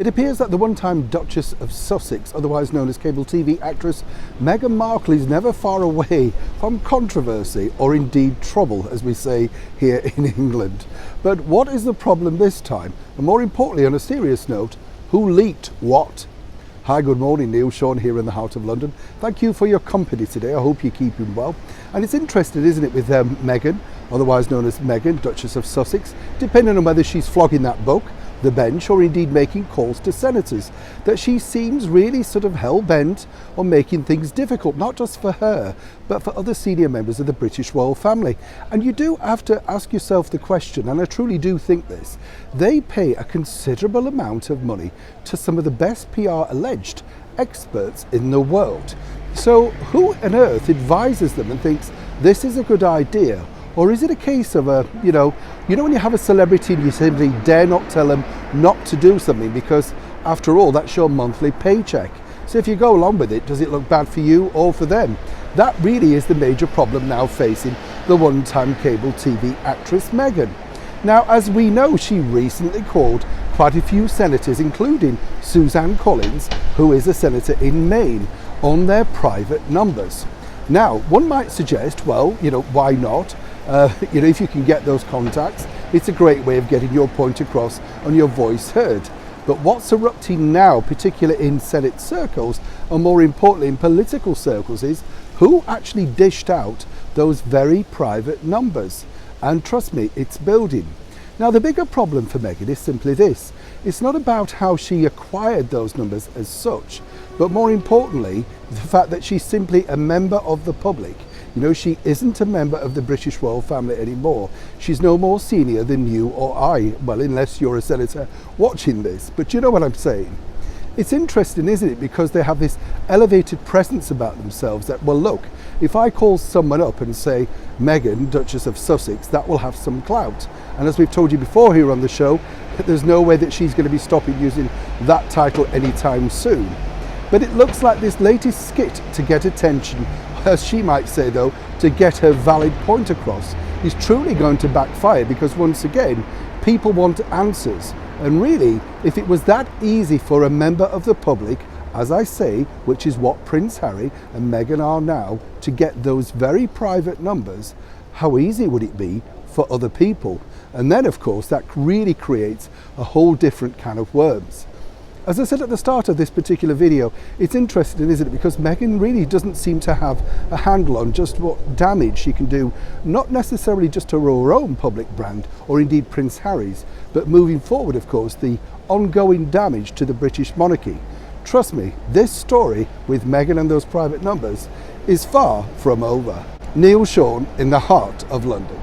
It appears that the one-time Duchess of Sussex, otherwise known as cable TV actress Meghan Markle, is never far away from controversy, or indeed trouble, as we say here in England. But what is the problem this time? And more importantly, on a serious note, who leaked what? Hi, good morning, Neil Sean here in the heart of London. Thank you for your company today. I hope you're keeping well. And it's interesting, isn't it, with Meghan, otherwise known as Meghan, Duchess of Sussex, depending on whether she's flogging that book, the bench, or indeed making calls to senators, that she seems really sort of hell-bent on making things difficult, not just for her, but for other senior members of the British royal family. And you do have to ask yourself the question, and I truly do think this, they pay a considerable amount of money to some of the best PR alleged experts in the world. So who on earth advises them and thinks this is a good idea? Or is it a case of you know when you have a celebrity and you simply dare not tell them not to do something because after all that's your monthly paycheck. So if you go along with it, does it look bad for you or for them? That really is the major problem now facing the one-time cable TV actress Meghan. Now, as we know, she recently called quite a few senators, including Suzanne Collins, who is a senator in Maine, on their private numbers. Now, one might suggest, well, why not? If you can get those contacts, it's a great way of getting your point across and your voice heard. But what's erupting now, particularly in Senate circles, and more importantly in political circles, is who actually dished out those very private numbers. And trust me, it's building. Now, the bigger problem for Meghan is simply this. It's not about how she acquired those numbers as such, but more importantly, the fact that she's simply a member of the public. She isn't a member of the British royal family anymore. She's no more senior than you or I, well, unless you're a senator watching this, but you know what I'm saying. It's interesting, isn't it, because they have this elevated presence about themselves that, well, look, if I call someone up and say, Meghan, Duchess of Sussex, that will have some clout. And as we've told you before here on the show, there's no way that she's going to be stopping using that title anytime soon. But it looks like this latest skit to get attention, as she might say though, to get her valid point across, is truly going to backfire, because once again, people want answers. And really, if it was that easy for a member of the public, as I say, which is what Prince Harry and Meghan are now, to get those very private numbers, how easy would it be for other people? And then, of course, that really creates a whole different can of worms. As I said at the start of this particular video, it's interesting, isn't it, because Meghan really doesn't seem to have a handle on just what damage she can do, not necessarily just to her own public brand, or indeed Prince Harry's, but moving forward, of course, the ongoing damage to the British monarchy. Trust me, this story with Meghan and those private numbers is far from over. Neil Sean in the heart of London.